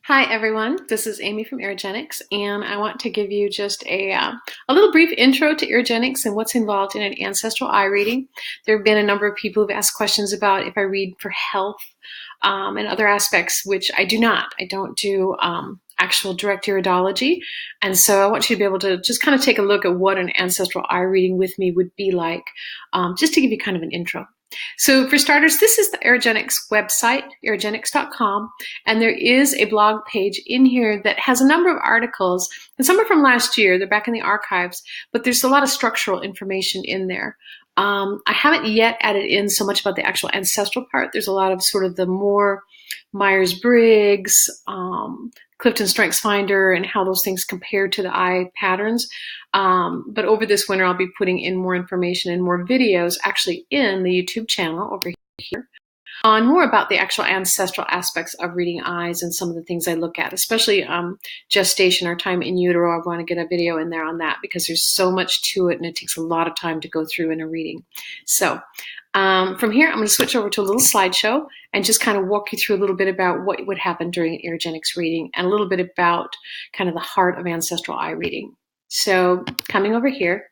Hi everyone, this is Amy from Irigenics, and I want to give you just a little brief intro to Irigenics and what's involved in an ancestral eye reading. There have been a number of people who've asked questions about if I read for health and other aspects, which I do not. I don't do actual direct iridology, and so I want you to be able to just kind of take a look at what an ancestral eye reading with me would be like, just to give you kind of an intro. So for starters, this is the Irigenics website, irigenics.com, and there is a blog page in here that has a number of articles, and some are from last year, they're back in the archives, but there's a lot of structural information in there. I haven't yet added in so much about the actual ancestral part. There's a lot of sort of the more Myers-Briggs, Clifton Strengths Finder, and how those things compare to the eye patterns. But over this winter, I'll be putting in more information and more videos actually in the YouTube channel over here on more about the actual ancestral aspects of reading eyes and some of the things I look at, especially gestation or time in utero. I want to get a video in there on that because there's so much to it and it takes a lot of time to go through in a reading. So from here, I'm going to switch over to a little slideshow and just kind of walk you through a little bit about what would happen during an Irigenics reading and a little bit about kind of the heart of ancestral eye reading. So coming over here,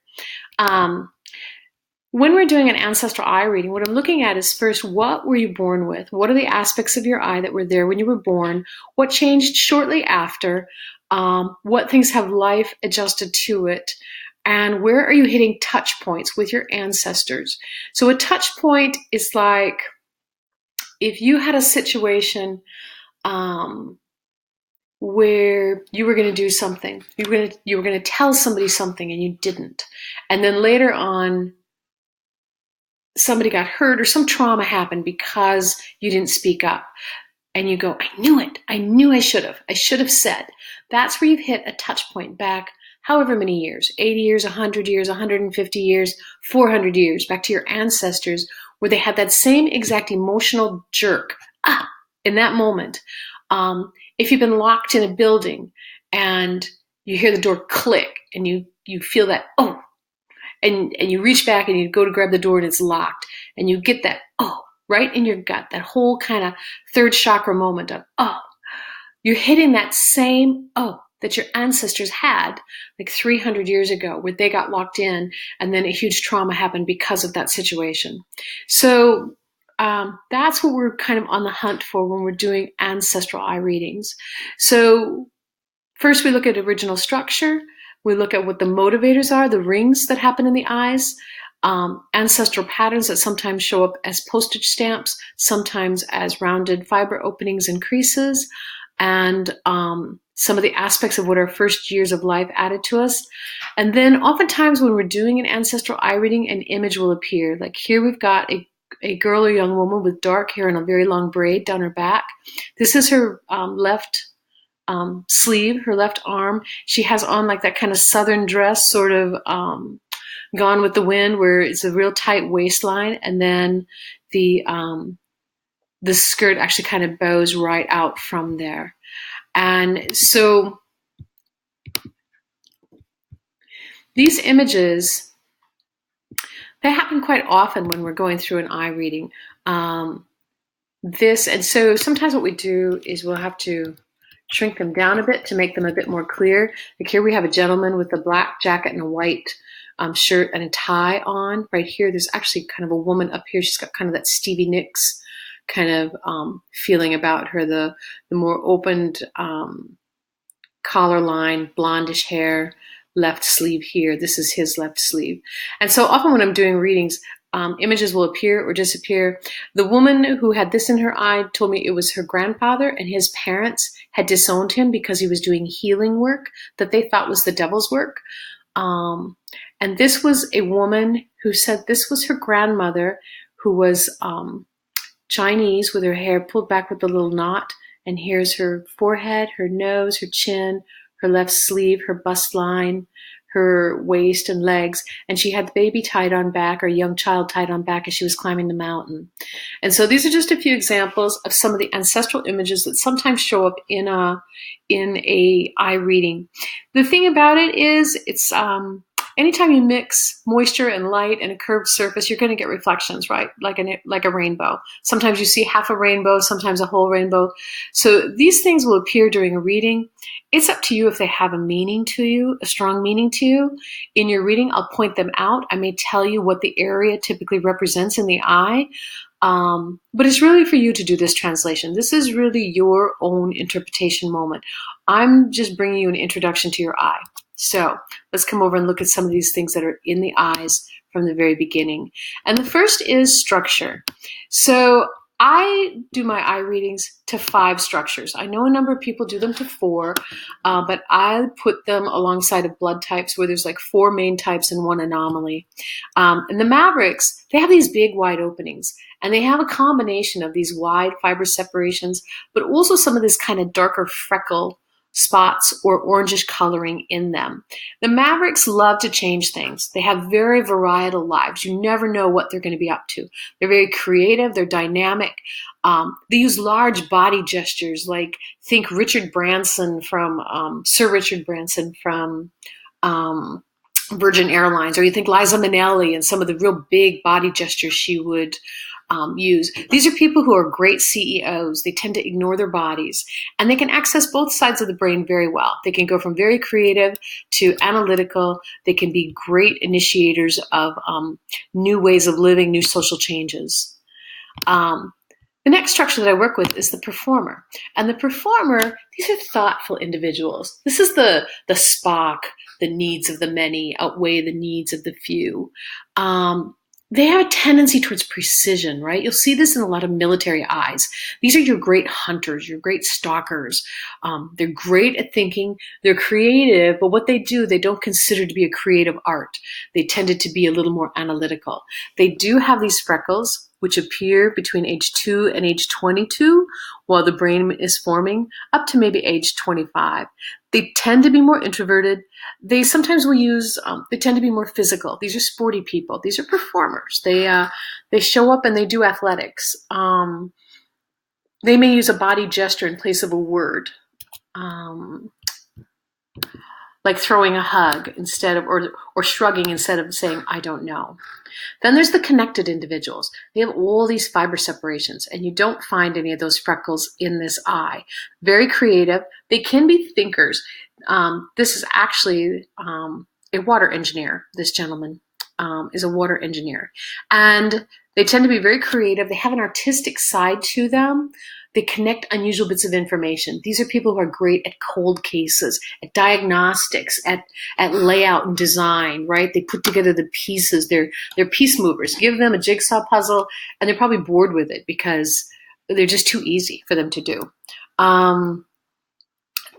when we're doing an ancestral eye reading, what I'm looking at is first, what were you born with? What are the aspects of your eye that were there when you were born? What changed shortly after? What things have life adjusted to it? And where are you hitting touch points with your ancestors? So a touch point is like if you had a situation where you were going to do something, you were going to tell somebody something and you didn't, and then later on somebody got hurt or some trauma happened because you didn't speak up, and you go, I knew it, I knew I should have said. That's where you've hit a touch point back however many years, 80 years, 100 years, 150 years, 400 years, back to your ancestors, where they had that same exact emotional jerk in that moment. If you've been locked in a building and you hear the door click and you feel that, oh, and you reach back and you go to grab the door and it's locked, and you get that, oh, right in your gut, that whole kind of third chakra moment of, oh, you're hitting that same, oh, that your ancestors had like 300 years ago where they got locked in and then a huge trauma happened because of that situation. So that's what we're kind of on the hunt for when we're doing ancestral eye readings. So first we look at original structure. We look at what the motivators are, the rings that happen in the eyes, ancestral patterns that sometimes show up as postage stamps, sometimes as rounded fiber openings and creases, and some of the aspects of what our first years of life added to us. And then oftentimes when we're doing an ancestral eye reading, an image will appear. Like here we've got a girl or young woman with dark hair and a very long braid down her back. This is her left sleeve, her left arm. She has on like that kind of southern dress, sort of Gone with the Wind, where it's a real tight waistline, and then the skirt actually kind of bows right out from there. And so these images, they happen quite often when we're going through an eye reading. And so sometimes what we do is we'll have to shrink them down a bit to make them a bit more clear. Like here we have a gentleman with a black jacket and a white shirt and a tie on. Right here, there's actually kind of a woman up here. She's got kind of that Stevie Nicks kind of feeling about her, the more opened collar line, blondish hair, left sleeve here. This is his left sleeve. And so often when I'm doing readings, images will appear or disappear. The woman who had this in her eye told me it was her grandfather, and his parents had disowned him because he was doing healing work that they thought was the devil's work. And this was a woman who said this was her grandmother, who was Chinese, with her hair pulled back with a little knot. And here's her forehead, her nose, her chin, her left sleeve, her bust line, her waist and legs, and she had the baby tied on back, or a young child tied on back, as she was climbing the mountain. And so these are just a few examples of some of the ancestral images that sometimes show up in a eye reading. The thing about it is, it's anytime you mix moisture and light and a curved surface, you're going to get reflections, right? Like a rainbow. Sometimes you see half a rainbow, sometimes a whole rainbow. So these things will appear during a reading. It's up to you if they have a meaning to you, a strong meaning to you. In your reading, I'll point them out. I may tell you what the area typically represents in the eye. But it's really for you to do this translation. This is really your own interpretation moment. I'm just bringing you an introduction to your eye. So let's come over and look at some of these things that are in the eyes from the very beginning. And the first is structure. So I do my eye readings to 5 structures. I know a number of people do them to 4, but I put them alongside of blood types where there's like 4 main types and 1 anomaly. And the Mavericks, they have these big wide openings, and they have a combination of these wide fiber separations, but also some of this kind of darker freckle spots or orangish coloring in them. The Mavericks love to change things. They have very varietal lives. You never know what they're going to be up to. They're very creative. They're dynamic. They use large body gestures, like think Richard Branson from Sir Richard Branson from Virgin Airlines, or you think Liza Minnelli and some of the real big body gestures she would use. These are people who are great CEOs. They tend to ignore their bodies, and they can access both sides of the brain very well. They can go from very creative to analytical. They can be great initiators of new ways of living, new social changes. The next structure that I work with is the performer. And the performer, these are thoughtful individuals. This is the Spock, the needs of the many outweigh the needs of the few. They have a tendency towards precision, right? You'll see this in a lot of military eyes. These are your great hunters, your great stalkers. They're great at thinking. They're creative, but what they do, they don't consider to be a creative art. They tended to be a little more analytical. They do have these freckles, which appear between age 2 and age 22, while the brain is forming, up to maybe age 25. They tend to be more introverted. They sometimes will use, they tend to be more physical. These are sporty people. These are performers. They show up and they do athletics. They may use a body gesture in place of a word, like throwing a hug instead of, or shrugging instead of saying, I don't know. Then there's the connected individuals. They have all these fiber separations, and you don't find any of those freckles in this eye. Very creative. They can be thinkers. This is actually a water engineer. This gentleman is a water engineer. And they tend to be very creative. They have an artistic side to them. They connect unusual bits of information. These are people who are great at cold cases, at diagnostics, at layout and design, right? They put together the pieces. They're piece movers. Give them a jigsaw puzzle, and they're probably bored with it because they're just too easy for them to do.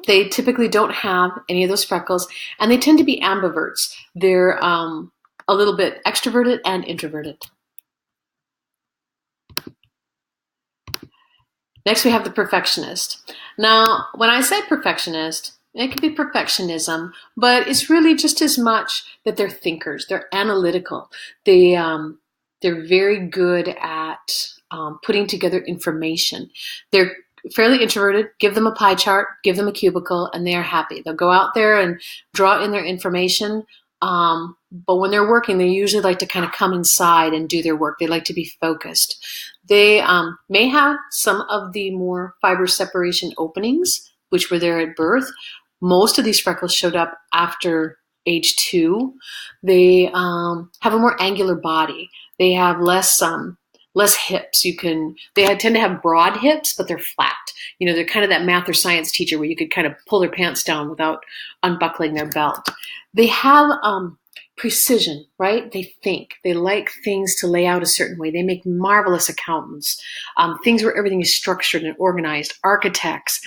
They typically don't have any of those freckles, and they tend to be ambiverts. They're a little bit extroverted and introverted. Next, we have the perfectionist. Now, when I say perfectionist, it could be perfectionism, but it's really just as much that they're thinkers. They're analytical. They're very good at putting together information. They're fairly introverted. Give them a pie chart, give them a cubicle, and they are happy. They'll go out there and draw in their information. But when they're working, they usually like to kind of come inside and do their work. They like to be focused. They may have some of the more fiber separation openings, which were there at birth. Most of these freckles showed up after age 2. They have a more angular body. They have less hips. They tend to have broad hips, but they're flat. You know, they're kind of that math or science teacher where you could kind of pull their pants down without unbuckling their belt. They have precision, right? They think. They like things to lay out a certain way. They make marvelous accountants. Things where everything is structured and organized. Architects.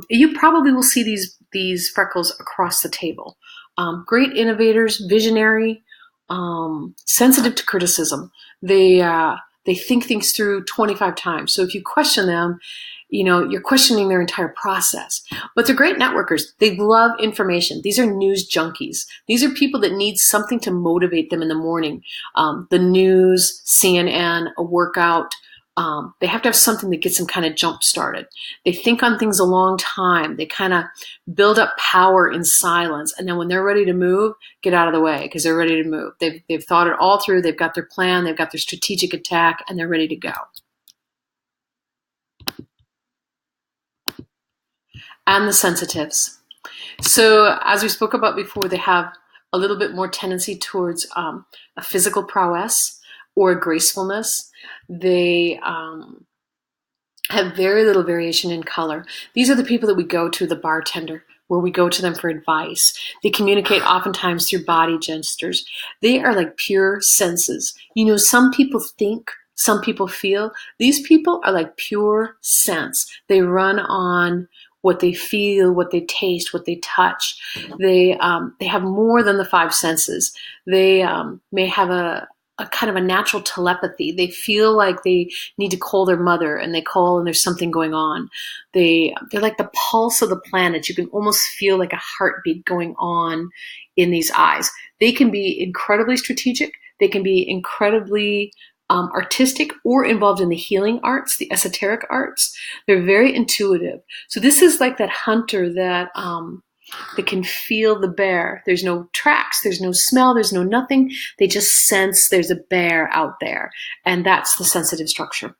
You probably will see these freckles across the table. Great innovators, visionary, sensitive to criticism. They think things through 25 times. So if you question them, you know, you're questioning their entire process. But they're great networkers. They love information. These are news junkies. These are people that need something to motivate them in the morning. The news, CNN, a workout, They have to have something that gets them kind of jump started. They think on things a long time. They kind of build up power in silence. And then when they're ready to move, get out of the way because they're ready to move. They've thought it all through. They've got their plan. They've got their strategic attack, and they're ready to go. And the sensitives. So as we spoke about before, they have a little bit more tendency towards a physical prowess or a gracefulness. They have very little variation in color. These are the people that we go to, the bartender, where we go to them for advice. They communicate oftentimes through body gestures. They are like pure senses. You know, some people think, some people feel. These people are like pure sense. They run on what they feel, what they taste, what they touch. They have more than the five senses. They may have a kind of a natural telepathy. They feel like they need to call their mother, and they call and there's something going on. They're like the pulse of the planet. You can almost feel like a heartbeat going on in these eyes. They can be incredibly strategic. They can be incredibly artistic or involved in the healing arts, the esoteric arts. They're very intuitive. So this is like that hunter that can feel the bear. There's no tracks, there's no smell, there's no nothing. They just sense there's a bear out there. And that's the sensitive structure.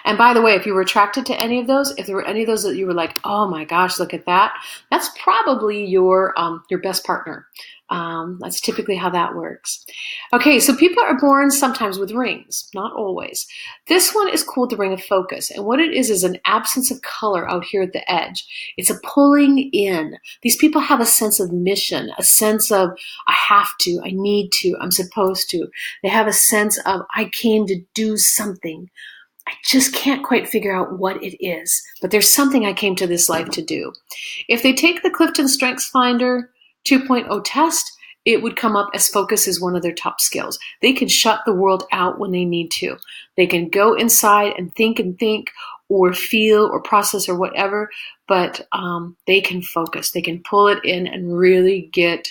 And by the way, if you were attracted to any of those, if there were any of those that you were like, oh my gosh, look at that, that's probably your best partner. That's typically how that works. Okay, so people are born sometimes with rings, not always. This one is called the ring of focus. And what it is an absence of color out here at the edge. It's a pulling in. These people have a sense of mission, a sense of I have to, I need to, I'm supposed to. They have a sense of I came to do something. I just can't quite figure out what it is, but there's something I came to this life to do. If they take the Clifton Strengths Finder 2.0 test, it would come up as focus is one of their top skills. They can shut the world out when they need to. They can go inside and think or feel or process or whatever, but they can focus. They can pull it in and really get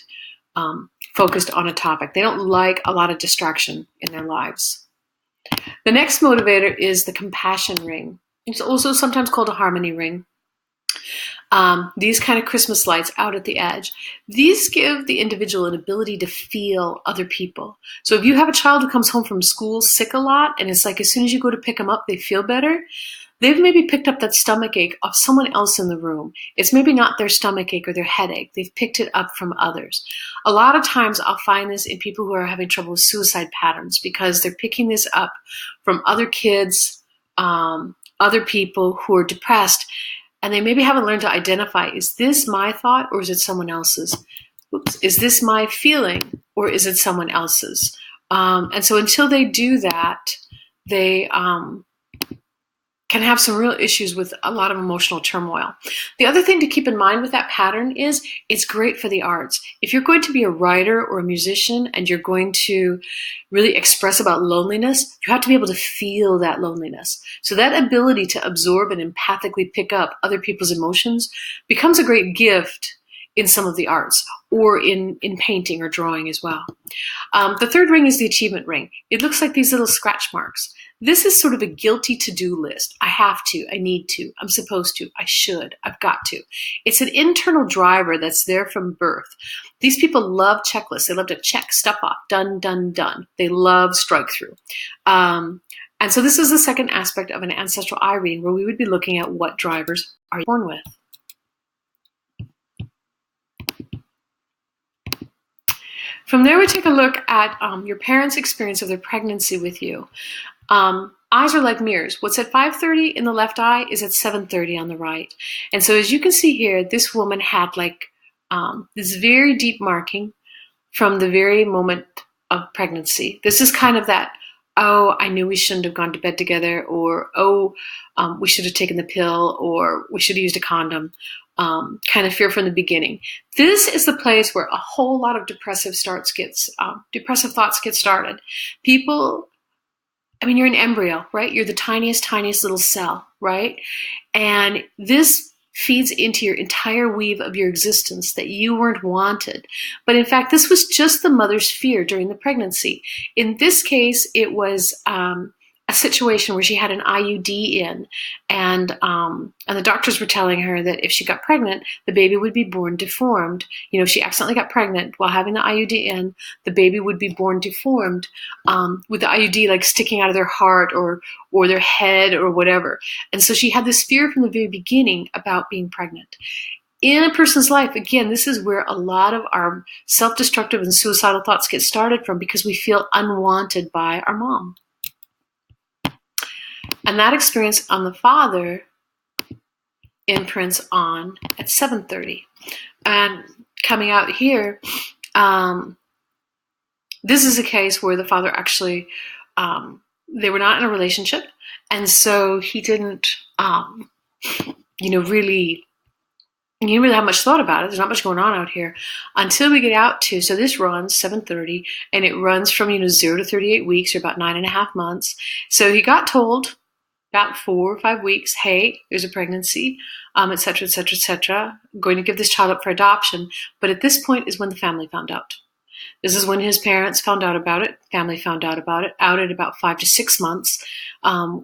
focused on a topic. They don't like a lot of distraction in their lives. The next motivator is the compassion ring. It's also sometimes called a harmony ring. These kind of Christmas lights out at the edge. These give the individual an ability to feel other people. So if you have a child who comes home from school sick a lot, and it's like as soon as you go to pick them up, they feel better, they've maybe picked up that stomach ache of someone else in the room. It's maybe not their stomach ache or their headache. They've picked it up from others. A lot of times I'll find this in people who are having trouble with suicide patterns because they're picking this up from other kids, other people who are depressed, and they maybe haven't learned to identify, is this my thought or is it someone else's? Oops. Is this my feeling or is it someone else's? And so until they do that, they can have some real issues with a lot of emotional turmoil. The other thing to keep in mind with that pattern is it's great for the arts. If you're going to be a writer or a musician and you're going to really express about loneliness, you have to be able to feel that loneliness. So that ability to absorb and empathically pick up other people's emotions becomes a great gift in some of the arts or in painting or drawing as well. The third ring is the achievement ring. It looks like these little scratch marks. This is sort of a guilty to-do list. I have to, I need to, I'm supposed to, I should, I've got to. It's an internal driver that's there from birth. These people love checklists. They love to check stuff off, done, done, done. They love strike through. And so this is the second aspect of an ancestral eye reading where we would be looking at what drivers are you born with. From there, we take a look at your parents' experience of their pregnancy with you. Eyes are like mirrors. What's at 5:30 in the left eye is at 7:30 on the right. And so as you can see here, this woman had like this very deep marking from the very moment of pregnancy. This is kind of that, oh, I knew we shouldn't have gone to bed together, or, oh, we should have taken the pill, or we should have used a condom. Kind of fear from the beginning. This is the place where a whole lot of depressive thoughts get started. People, I mean, you're an embryo, right? You're the tiniest little cell, right? And this feeds into your entire weave of your existence that you weren't wanted. But in fact, this was just the mother's fear during the pregnancy. In this case, it was a situation where she had an IUD in, and the doctors were telling her that if she got pregnant, the baby would be born deformed. You know, if she accidentally got pregnant while having the IUD in, the baby would be born deformed, with the IUD like sticking out of their heart or their head or whatever. And so she had this fear from the very beginning about being pregnant. In a person's life, again, this is where a lot of our self-destructive and suicidal thoughts get started from, because we feel unwanted by our mom. And that experience on the father imprints on at 7:30. And coming out here, this is a case where the father actually, they were not in a relationship. And so he didn't, really have much thought about it. There's not much going on out here until we get out to, so this runs 7:30, and it runs from, 0 to 38 weeks, or about 9.5 months. So he got told about 4 or 5 weeks, hey, there's a pregnancy, et cetera, et cetera, et cetera. I'm going to give this child up for adoption. But at this point is when the family found out. This is when his parents found out about it, family found out about it, out at about 5 to 6 months,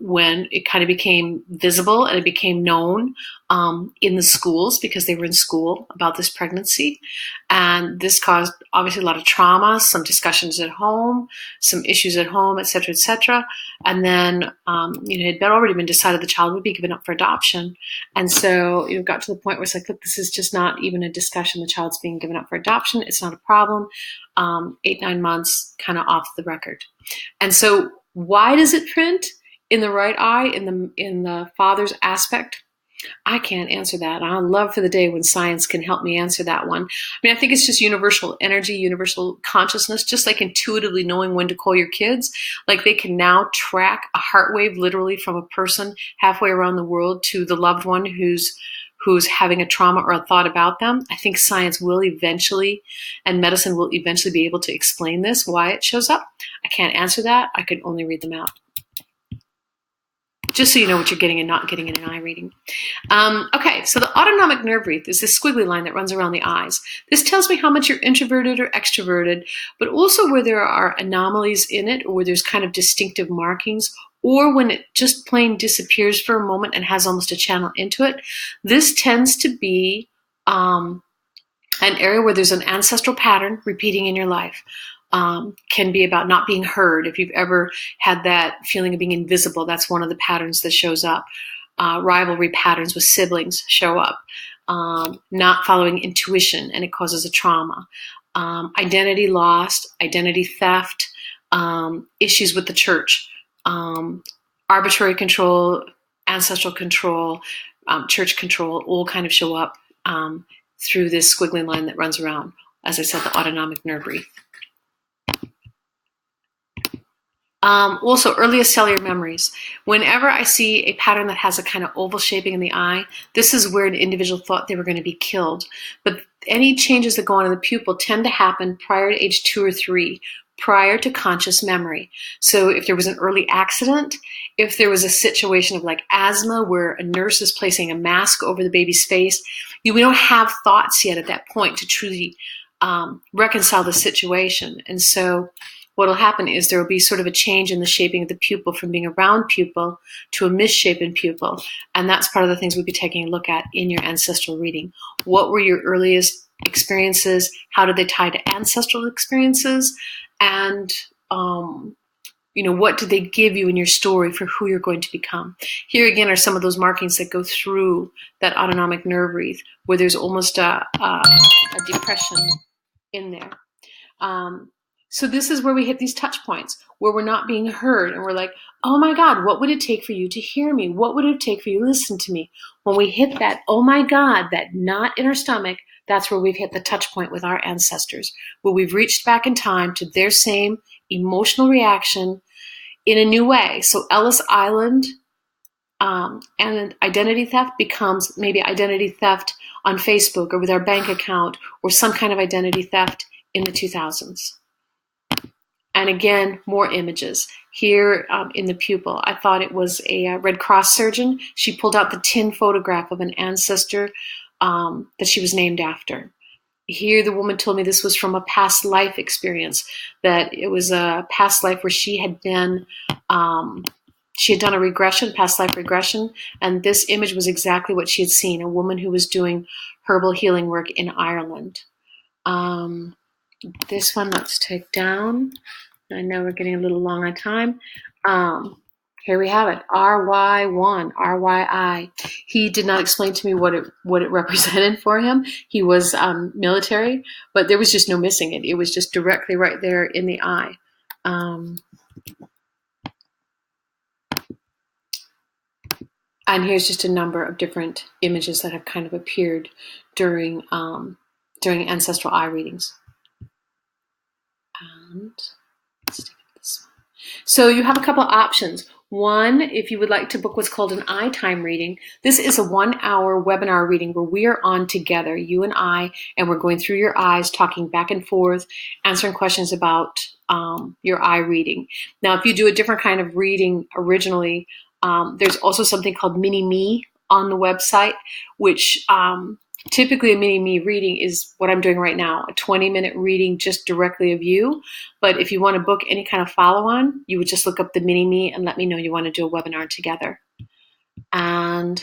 when it kind of became visible and it became known in the schools, because they were in school about this pregnancy. And this caused obviously a lot of trauma, some discussions at home, some issues at home, et cetera, et cetera. And then, it had already been decided the child would be given up for adoption. And so it got to the point where it's like, look, this is just not even a discussion. The child's being given up for adoption. It's not a problem. 8-9 months, kind of off the record. And so why does it print in the right eye, in the father's aspect? I can't answer that. I'd love for the day when science can help me answer that one. I mean, I think it's just universal energy, universal consciousness, just like intuitively knowing when to call your kids. Like they can now track a heart wave literally from a person halfway around the world to the loved one who's having a trauma or a thought about them. I think science will eventually, and medicine will eventually be able to explain this, why it shows up. I can't answer that. I can only read them out. Just so you know what you're getting and not getting in an eye reading. Okay, so the autonomic nerve wreath is this squiggly line that runs around the eyes. This tells me how much you're introverted or extroverted, but also where there are anomalies in it, or where there's kind of distinctive markings, or when it just plain disappears for a moment and has almost a channel into it. This tends to be an area where there's an ancestral pattern repeating in your life. Can be about not being heard. If you've ever had that feeling of being invisible, that's one of the patterns that shows up. Rivalry patterns with siblings show up. Not following intuition, and it causes a trauma. Identity lost, identity theft, issues with the church, arbitrary control, ancestral control, church control, all kind of show up through this squiggly line that runs around, as I said, the autonomic nerve wreath. Also, earliest cellular memories. Whenever I see a pattern that has a kind of oval shaping in the eye, this is where an individual thought they were going to be killed. But any changes that go on in the pupil tend to happen prior to age 2 or 3, prior to conscious memory. So if there was an early accident, if there was a situation of like asthma where a nurse is placing a mask over the baby's face, we don't have thoughts yet at that point to truly reconcile the situation. And so what will happen is there will be sort of a change in the shaping of the pupil from being a round pupil to a misshapen pupil. And that's part of the things we'll be taking a look at in your ancestral reading. What were your earliest experiences? How did they tie to ancestral experiences? And, what did they give you in your story for who you're going to become? Here again are some of those markings that go through that autonomic nerve wreath, where there's almost a depression in there. So this is where we hit these touch points, where we're not being heard, and we're like, oh my God, what would it take for you to hear me? What would it take for you to listen to me? When we hit that, oh my God, that knot in our stomach, that's where we've hit the touch point with our ancestors, where we've reached back in time to their same emotional reaction in a new way. So Ellis Island and identity theft becomes maybe identity theft on Facebook or with our bank account, or some kind of identity theft in the 2000s. And again, more images. Here in the pupil, I thought it was a Red Cross surgeon. She pulled out the tin photograph of an ancestor that she was named after. Here, the woman told me this was from a past life experience, that it was a past life where she had done a regression, past life regression, and this image was exactly what she had seen, a woman who was doing herbal healing work in Ireland. This one, let's take down. I know we're getting a little long on time. Here we have it, RY1, RYI. He did not explain to me what it represented for him. He was military, but there was just no missing it. It was just directly right there in the eye. And here's just a number of different images that have kind of appeared during ancestral eye readings. And let's take this one. So you have a couple of options. One, if you would like to book what's called an eye time reading, this is a 1-hour webinar reading where we are on together, you and I, and we're going through your eyes, talking back and forth, answering questions about your eye reading. Now, if you do a different kind of reading originally, there's also something called Mini-Me on the website, which typically a Mini-Me reading is what I'm doing right now, a 20-minute reading just directly of you. But if you want to book any kind of follow-on, you would just look up the Mini-Me and let me know you want to do a webinar together. And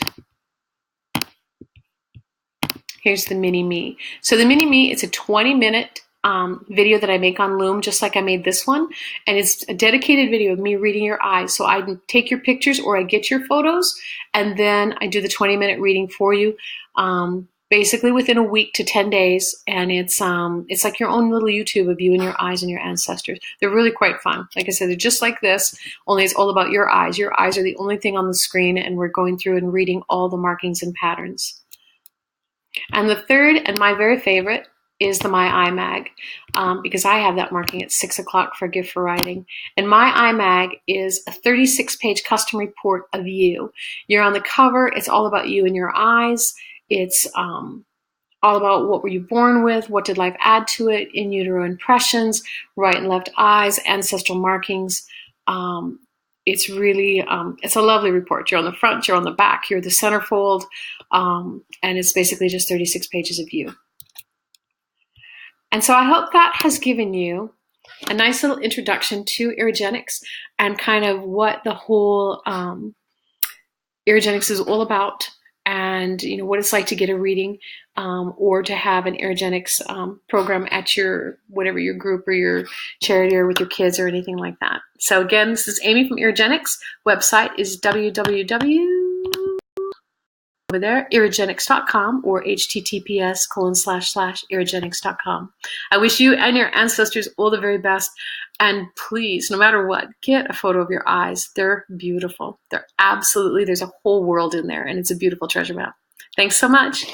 here's the Mini-Me. So the Mini-Me, it's a 20-minute video that I make on Loom, just like I made this one. And it's a dedicated video of me reading your eyes. So I take your pictures or I get your photos, and then I do the 20-minute reading for you. Basically within a week to 10 days, and it's like your own little YouTube of you and your eyes and your ancestors. They're really quite fun. Like I said, they're just like this, only it's all about your eyes. Your eyes are the only thing on the screen, and we're going through and reading all the markings and patterns. And the third, and my very favorite, is the My Eye Mag, because I have that marking at 6 o'clock for Gift for Writing. And My Eye Mag is a 36-page custom report of you. You're on the cover. It's all about you and your eyes. It's all about what were you born with, what did life add to it, in utero impressions, right and left eyes, ancestral markings. It's really, it's a lovely report. You're on the front, you're on the back, you're the centerfold, and it's basically just 36 pages of you. And so I hope that has given you a nice little introduction to Irigenics and kind of what the whole Irigenics is all about, and what it's like to get a reading or to have an Irigenics program at your whatever your group or your charity or with your kids or anything like that. So again, this is Amy from Irigenics. Website is irigenics.com or https://irigenics.com. I wish you and your ancestors all the very best, and please, no matter what, get a photo of your eyes. They're beautiful. There's a whole world in there, and it's a beautiful treasure map. Thanks so much.